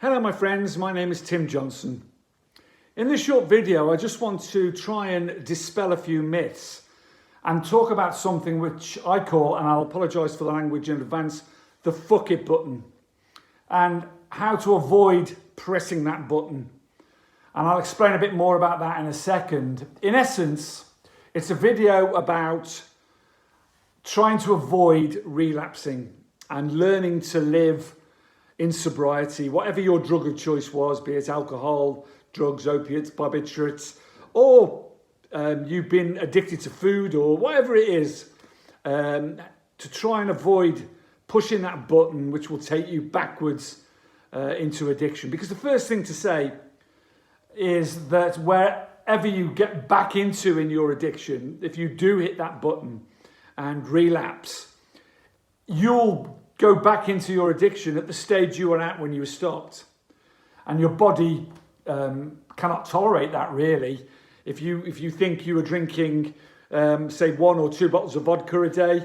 Hello my friends, my name is Tim Johnson. In this short video I just want to try and dispel a few myths and talk about something which I call, and I'll apologise for the language in advance, the fuck it button, and how to avoid pressing that button. And I'll explain a bit more about that in a second. In essence, it's a video about trying to avoid relapsing and learning to live in sobriety, whatever your drug of choice was, be it alcohol, drugs, opiates, barbiturates, or you've been addicted to food or whatever it is, to try and avoid pushing that button which will take you backwards into addiction. Because the first thing to say is that wherever you get back into in your addiction, if you do hit that button and relapse, you'll go back into your addiction at the stage you were at when you were stopped. And your body cannot tolerate that, really. If you think you were drinking, say, 1 or 2 bottles of vodka a day,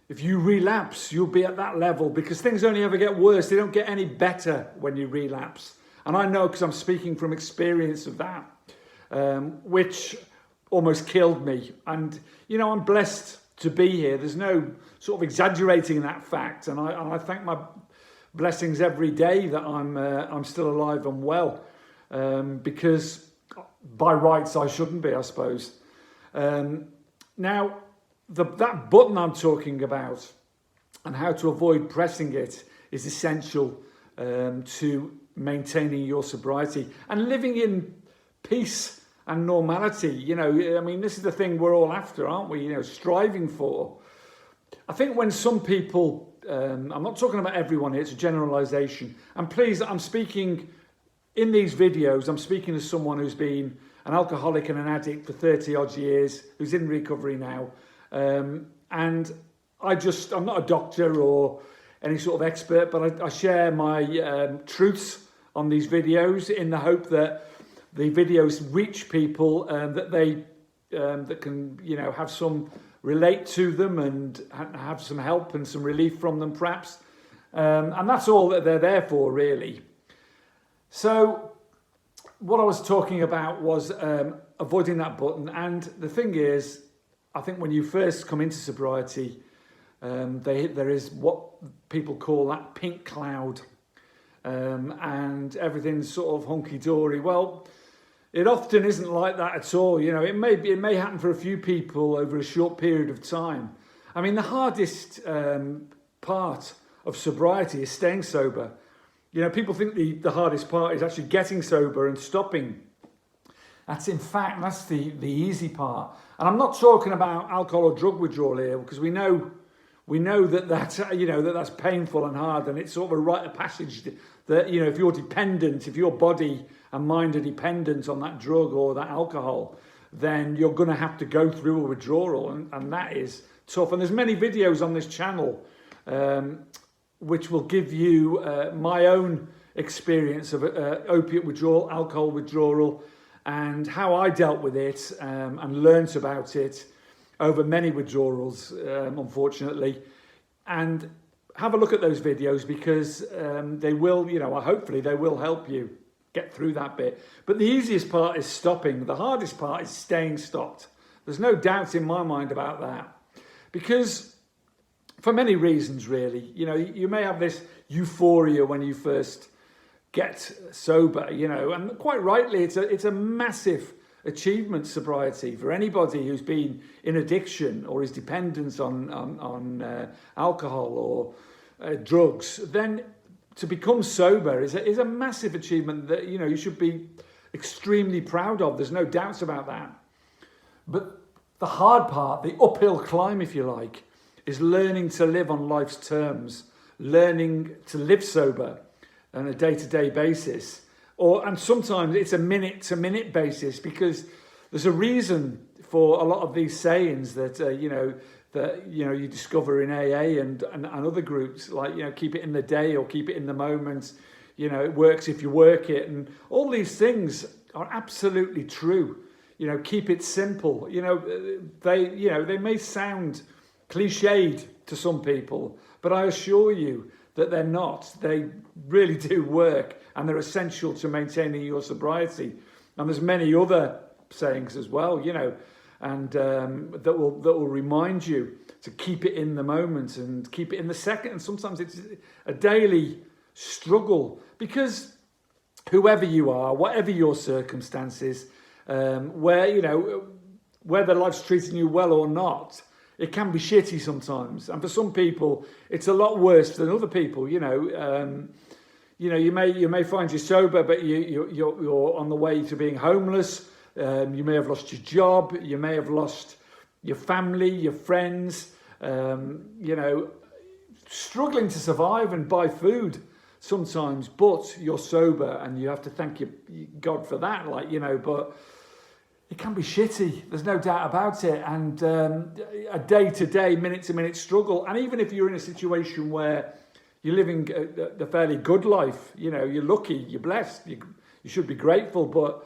if you relapse, you'll be at that level, because things only ever get worse. They don't get any better when you relapse. And I know, because I'm speaking from experience of that, which almost killed me. And, you know, I'm blessed to be here. There's no sort of exaggerating that fact. And I thank my blessings every day that I'm still alive and well, because by rights I shouldn't be, I suppose. Now, that button I'm talking about and how to avoid pressing it is essential to maintaining your sobriety and living in peace and normality. You know, I mean, this is the thing we're all after, aren't we? You know, striving for. I think when some people, I'm not talking about everyone here, it's a generalization. And please, I'm speaking in these videos, I'm speaking as someone who's been an alcoholic and an addict for 30 odd years, who's in recovery now. And I'm not a doctor or any sort of expert, but I share my truths on these videos in the hope that the videos reach people that can, you know, have some relate to them and have some help and some relief from them, perhaps. And that's all that they're there for, really. So what I was talking about was avoiding that button. And the thing is, I think when you first come into sobriety, there is what people call that pink cloud, and everything's sort of hunky-dory. Well, it often isn't like that at all. You know, it may happen for a few people over a short period of time. I mean, the hardest part of sobriety is staying sober. You know, people think the hardest part is actually getting sober and stopping. That's the easy part. And I'm not talking about alcohol or drug withdrawal here, because we know that's painful and hard, and it's sort of a rite of passage that, you know, if you're dependent, if your body and mind are dependent on that drug or that alcohol, then you're going to have to go through a withdrawal, and that is tough. And there's many videos on this channel which will give you my own experience of opiate withdrawal, alcohol withdrawal, and how I dealt with it and learnt about it over many withdrawals, unfortunately. And have a look at those videos, because they will, you know, hopefully they will help you get through that bit. But the easiest part is stopping. The hardest part is staying stopped. There's no doubt in my mind about that, because for many reasons, really. You know, you may have this euphoria when you first get sober, you know, and quite rightly, it's a massive achievement, sobriety, for anybody who's been in addiction or is dependent on alcohol or drugs. Then to become sober is a massive achievement that, you know, you should be extremely proud of. There's no doubts about that. But the hard part, the uphill climb, if you like, is learning to live on life's terms, learning to live sober on a day-to-day basis. And sometimes it's a minute-to-minute basis, because there's a reason for a lot of these sayings that you discover in AA and other groups, like, you know, keep it in the day or keep it in the moment. You know, it works if you work it, and all these things are absolutely true. You know, keep it simple. You know, they may sound cliched to some people, but I assure you that they're not. They really do work, and they're essential to maintaining your sobriety. And there's many other sayings as well, and that will remind you to keep it in the moment and keep it in the second. And sometimes it's a daily struggle, because whoever you are, whatever your circumstances, whether life's treating you well or not, it can be shitty sometimes. And for some people, it's a lot worse than other people. You may find you're sober, but you're on the way to being homeless. You may have lost your job. You may have lost your family, your friends. Struggling to survive and buy food sometimes, but you're sober, and you have to thank God for that. But it can be shitty. There's no doubt about it. And a day-to-day, minute-to-minute struggle. And even if you're in a situation where you're living a fairly good life, you're lucky, you're blessed, you should be grateful, but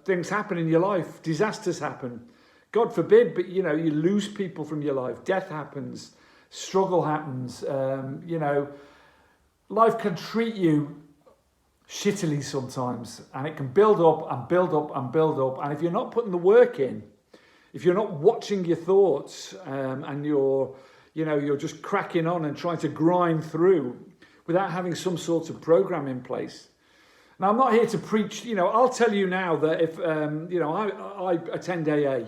things happen in your life. Disasters happen. God forbid, but you lose people from your life. Death happens. Struggle happens. Life can treat you shittily sometimes, and it can build up and build up and build up. And if you're not putting the work in, if you're not watching your thoughts, and you're just cracking on and trying to grind through without having some sort of program in place. Now, I'm not here to preach. I'll tell you now that if I attend AA,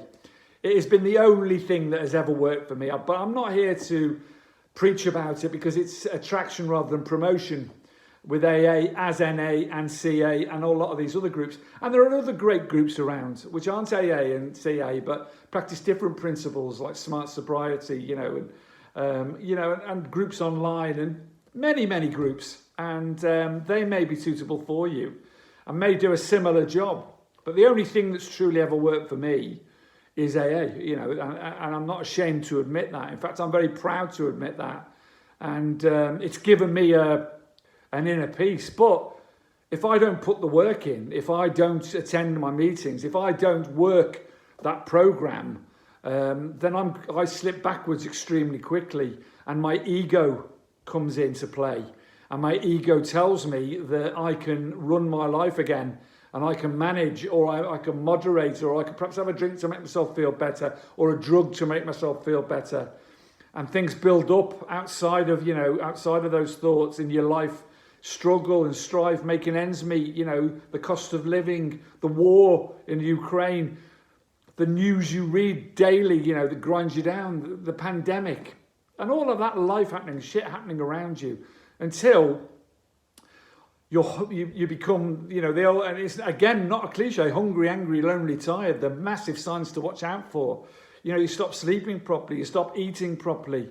it has been the only thing that has ever worked for me. But I'm not here to preach about it, because it's attraction rather than promotion with AA, as NA and CA and a lot of these other groups. And there are other great groups around which aren't AA and CA, but practice different principles like smart sobriety, and groups online, and many, many groups. And they may be suitable for you and may do a similar job. But the only thing that's truly ever worked for me is AA, and I'm not ashamed to admit that. In fact, I'm very proud to admit that. And it's given me an inner peace. But if I don't put the work in, if I don't attend my meetings, if I don't work that program, then I slip backwards extremely quickly, and my ego comes into play. And my ego tells me that I can run my life again, and I can manage, or I can moderate, or I can perhaps have a drink to make myself feel better, or a drug to make myself feel better. And things build up outside of those thoughts in your life. Struggle and strive, making ends meet, the cost of living, the war in Ukraine, the news you read daily, that grinds you down, the pandemic, and all of that life happening, shit happening around you, until you become, and it's again not a cliche, hungry, angry, lonely, tired. They're massive signs to watch out for. You stop sleeping properly, you stop eating properly,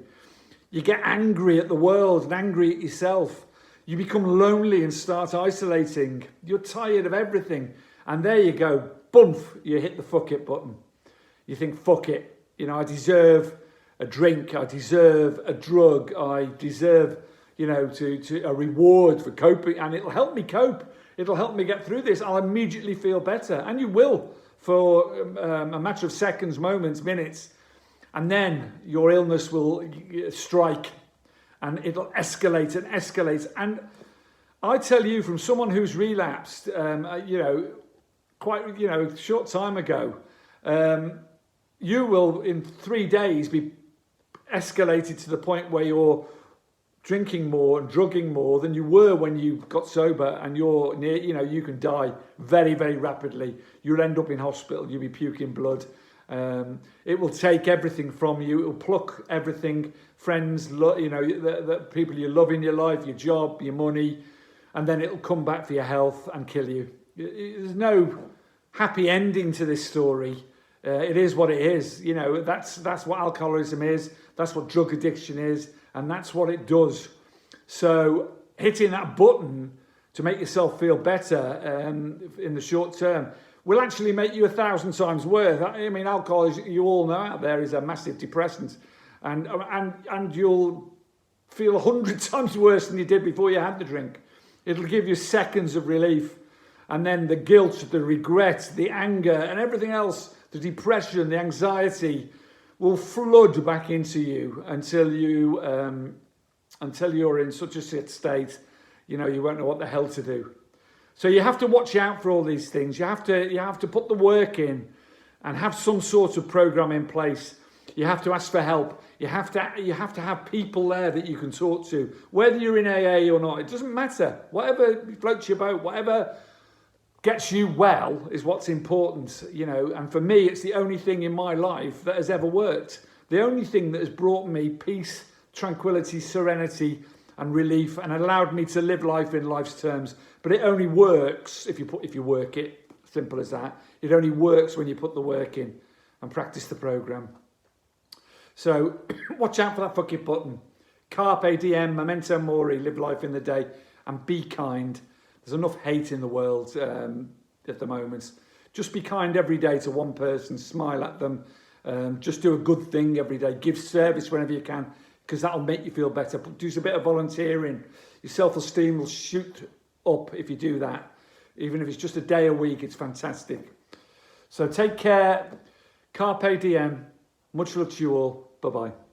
you get angry at the world and angry at yourself. You become lonely and start isolating. You're tired of everything. And there you go, bump, you hit the fuck it button. You think, fuck it. I deserve a drink. I deserve a drug. I deserve, to a reward for coping. And it'll help me cope. It'll help me get through this. I'll immediately feel better. And you will for a matter of seconds, moments, minutes. And then your illness will strike. And it'll escalate and escalate. And I tell you, from someone who's relapsed, quite, a short time ago, you will in 3 days be escalated to the point where you're drinking more and drugging more than you were when you got sober, and you're near, you can die very, very rapidly. You'll end up in hospital. You'll be puking blood. It will take everything from you. It will pluck everything, friends, the people you love in your life, your job, your money, and then it'll come back for your health and kill you. There's no happy ending to this story. It is what it is. That's what alcoholism is. That's what drug addiction is, and that's what it does. So hitting that button to make yourself feel better in the short term will actually make you 1,000 times worse. I mean, alcohol, as you all know out there, is a massive depressant, and you'll feel 100 times worse than you did before you had the drink. It'll give you seconds of relief, and then the guilt, the regret, the anger, and everything else, the depression, the anxiety, will flood back into you until you until you're in such a shit state, you won't know what the hell to do. So you have to watch out for all these things. You have to put the work in and have some sort of program in place. You have to ask for help. You have to have people there that you can talk to, whether you're in AA or not. It doesn't matter. Whatever floats your boat, whatever gets you well is what's important, And for me, it's the only thing in my life that has ever worked. The only thing that has brought me peace, tranquility, serenity, and relief, and allowed me to live life in life's terms. But it only works if you work it. Simple as that. It only works when you put the work in and practice the program. So watch out for that fucking button. Carpe diem, memento mori, live life in the day, and be kind. There's enough hate in the world at the moment. Just be kind every day to one person, smile at them, just do a good thing every day, give service whenever you can, because that'll make you feel better. Do a bit of volunteering. Your self-esteem will shoot up if you do that. Even if it's just a day a week, it's fantastic. So take care. Carpe diem. Much love to you all. Bye-bye.